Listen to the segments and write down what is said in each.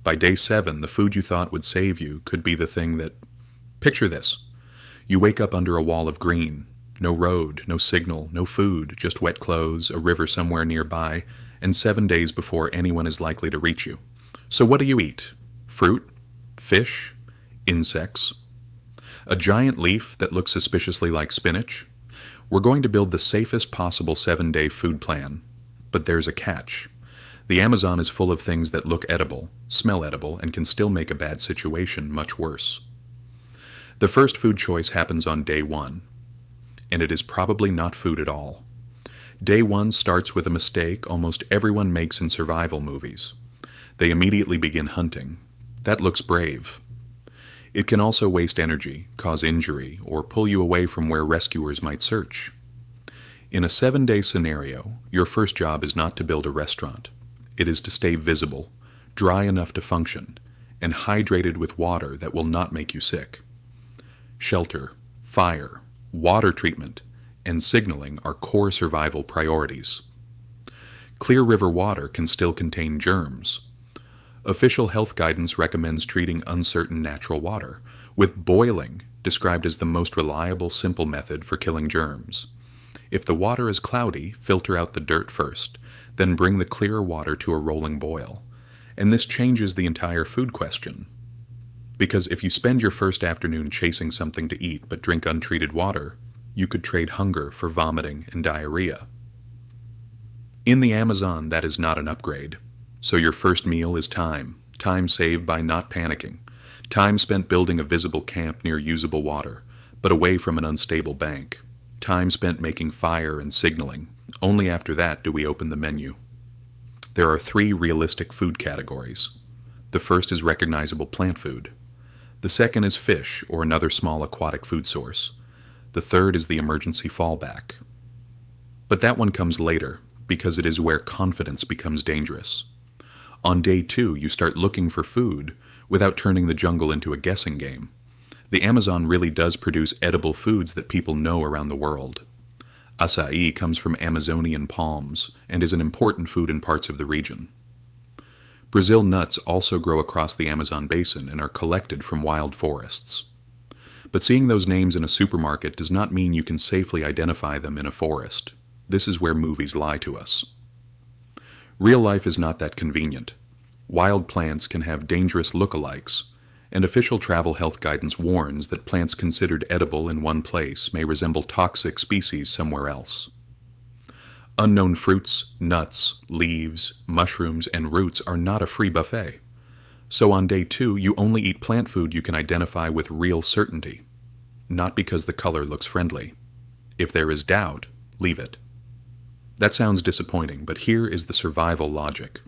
By day 7, the food you thought would save you could be the thing that... Picture this. You wake up under a wall of green. No road, no signal, no food, just wet clothes, a river somewhere nearby, and 7 days before anyone is likely to reach you. So what do you eat? Fruit? Fish? Insects? A giant leaf that looks suspiciously like spinach? We're going to build the safest possible 7-day food plan. But there's a catch. The Amazon is full of things that look edible, smell edible, and can still make a bad situation much worse. The first food choice happens on day 1, and it is probably not food at all. Day 1 starts with a mistake almost everyone makes in survival movies. They immediately begin hunting. That looks brave. It can also waste energy, cause injury, or pull you away from where rescuers might search. In a 7-day scenario, your first job is not to build a restaurant. It is to stay visible, dry enough to function, and hydrated with water that will not make you sick. Shelter, fire, water treatment, and signaling are core survival priorities. Clear river water can still contain germs. Official health guidance recommends treating uncertain natural water, with boiling described as the most reliable, simple method for killing germs. If the water is cloudy, filter out the dirt first, then bring the clearer water to a rolling boil. And this changes the entire food question. Because if you spend your first afternoon chasing something to eat but drink untreated water, you could trade hunger for vomiting and diarrhea. In the Amazon, that is not an upgrade. So your first meal is time saved by not panicking, time spent building a visible camp near usable water, but away from an unstable bank, time spent making fire and signaling. Only after that do we open the menu. There are 3 realistic food categories. The first is recognizable plant food. The second is fish or another small aquatic food source. The third is the emergency fallback. But that one comes later, because it is where confidence becomes dangerous. On day 2, you start looking for food without turning the jungle into a guessing game. The Amazon really does produce edible foods that people know around the world. Acai comes from Amazonian palms and is an important food in parts of the region. Brazil nuts also grow across the Amazon basin and are collected from wild forests. But seeing those names in a supermarket does not mean you can safely identify them in a forest. This is where movies lie to us. Real life is not that convenient. Wild plants can have dangerous lookalikes, and official travel health guidance warns that plants considered edible in one place may resemble toxic species somewhere else. Unknown fruits, nuts, leaves, mushrooms, and roots are not a free buffet. So on day 2, you only eat plant food you can identify with real certainty, not because the color looks friendly. If there is doubt, leave it. That sounds disappointing, but here is the survival logic.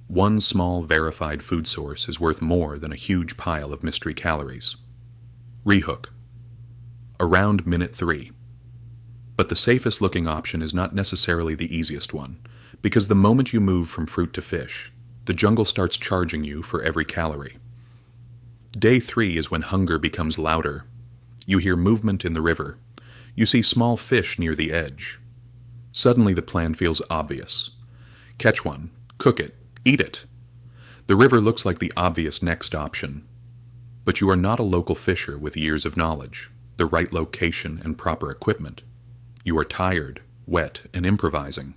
One small verified food source is worth more than a huge pile of mystery calories. Rehook. Around minute 3. But the safest looking option is not necessarily the easiest one, because the moment you move from fruit to fish, the jungle starts charging you for every calorie. Day 3 is when hunger becomes louder. You hear movement in the river. You see small fish near the edge. Suddenly the plan feels obvious. Catch one, cook it, eat it. The river looks like the obvious next option. But you are not a local fisher with years of knowledge, the right location and proper equipment. You are tired, wet, and improvising.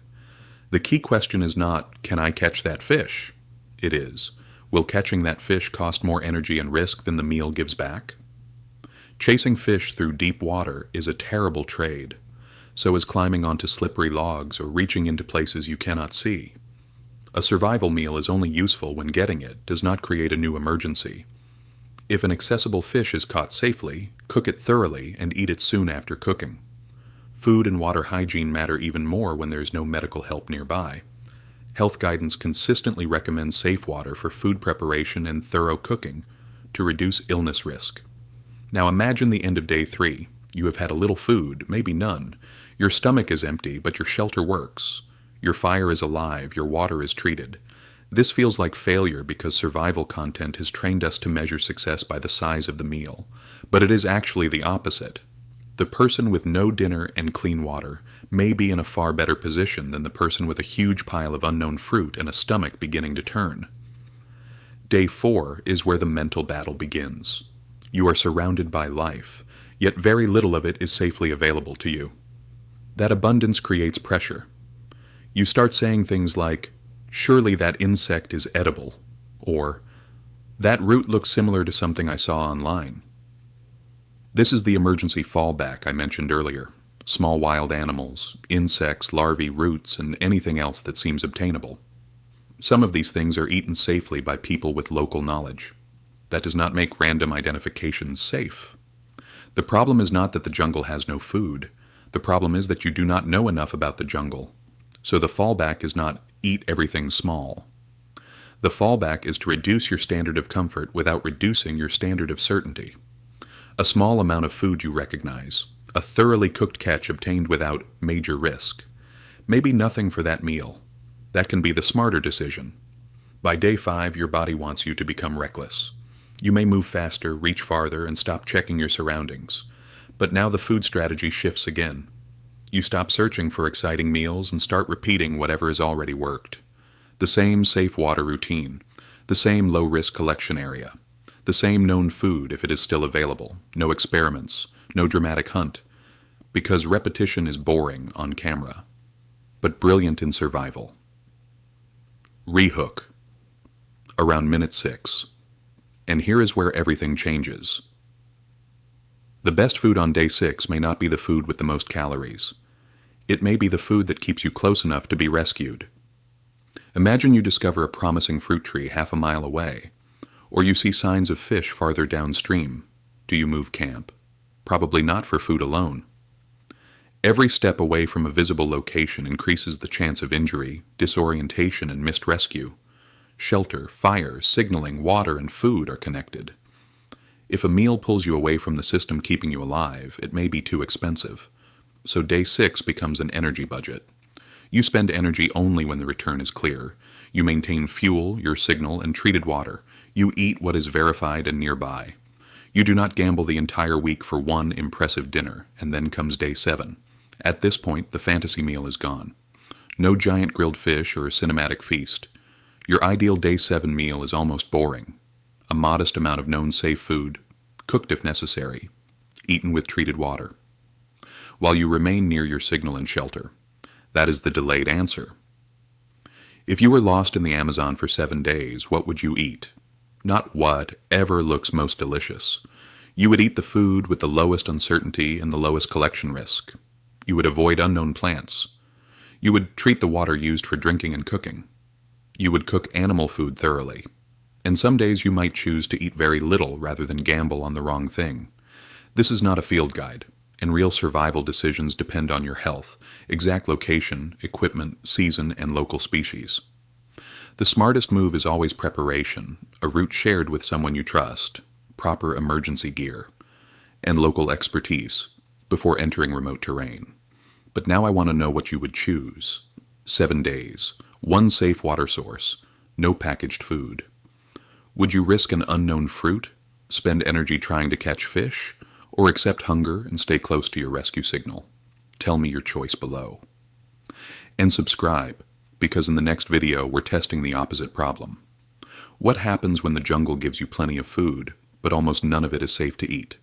The key question is not, can I catch that fish? It is, will catching that fish cost more energy and risk than the meal gives back? Chasing fish through deep water is a terrible trade. So is climbing onto slippery logs or reaching into places you cannot see. A survival meal is only useful when getting it does not create a new emergency. If an accessible fish is caught safely, cook it thoroughly and eat it soon after cooking. Food and water hygiene matter even more when there is no medical help nearby. Health guidance consistently recommends safe water for food preparation and thorough cooking to reduce illness risk. Now imagine the end of day 3. You have had a little food, maybe none. Your stomach is empty, but your shelter works. Your fire is alive, your water is treated. This feels like failure because survival content has trained us to measure success by the size of the meal. But it is actually the opposite. The person with no dinner and clean water may be in a far better position than the person with a huge pile of unknown fruit and a stomach beginning to turn. Day 4 is where the mental battle begins. You are surrounded by life, yet very little of it is safely available to you. That abundance creates pressure. You start saying things like, "Surely that insect is edible," or "That root looks similar to something I saw online." This is the emergency fallback I mentioned earlier. Small wild animals, insects, larvae, roots, and anything else that seems obtainable. Some of these things are eaten safely by people with local knowledge. That does not make random identifications safe. The problem is not that the jungle has no food. The problem is that you do not know enough about the jungle. So the fallback is not eat everything small. The fallback is to reduce your standard of comfort without reducing your standard of certainty. A small amount of food you recognize, a thoroughly cooked catch obtained without major risk. Maybe nothing for that meal. That can be the smarter decision. By day 5, your body wants you to become reckless. You may move faster, reach farther, and stop checking your surroundings. But now the food strategy shifts again. You stop searching for exciting meals and start repeating whatever has already worked. The same safe water routine, the same low-risk collection area, the same known food if it is still available, no experiments, no dramatic hunt, because repetition is boring on camera, but brilliant in survival. Rehook. Around minute 6. And here is where everything changes. The best food on day 6 may not be the food with the most calories. It may be the food that keeps you close enough to be rescued. Imagine you discover a promising fruit tree half a mile away, or you see signs of fish farther downstream. Do you move camp? Probably not for food alone. Every step away from a visible location increases the chance of injury, disorientation, and missed rescue. Shelter, fire, signaling, water, and food are connected. If a meal pulls you away from the system keeping you alive, it may be too expensive. So day 6 becomes an energy budget. You spend energy only when the return is clear. You maintain fuel, your signal, and treated water. You eat what is verified and nearby. You do not gamble the entire week for one impressive dinner, and then comes day 7. At this point, the fantasy meal is gone. No giant grilled fish or cinematic feast. Your ideal day 7 meal is almost boring. A modest amount of known safe food, cooked if necessary, eaten with treated water. While you remain near your signal and shelter. That is the delayed answer. If you were lost in the Amazon for 7 days, what would you eat? Not what ever looks most delicious. You would eat the food with the lowest uncertainty and the lowest collection risk. You would avoid unknown plants. You would treat the water used for drinking and cooking. You would cook animal food thoroughly. And some days you might choose to eat very little rather than gamble on the wrong thing. This is not a field guide, and real survival decisions depend on your health, exact location, equipment, season, and local species. The smartest move is always preparation, a route shared with someone you trust, proper emergency gear, and local expertise before entering remote terrain. But now I want to know what you would choose. 7 days, one safe water source, no packaged food. Would you risk an unknown fruit, spend energy trying to catch fish, or accept hunger and stay close to your rescue signal? Tell me your choice below. And subscribe, because in the next video we're testing the opposite problem. What happens when the jungle gives you plenty of food, but almost none of it is safe to eat?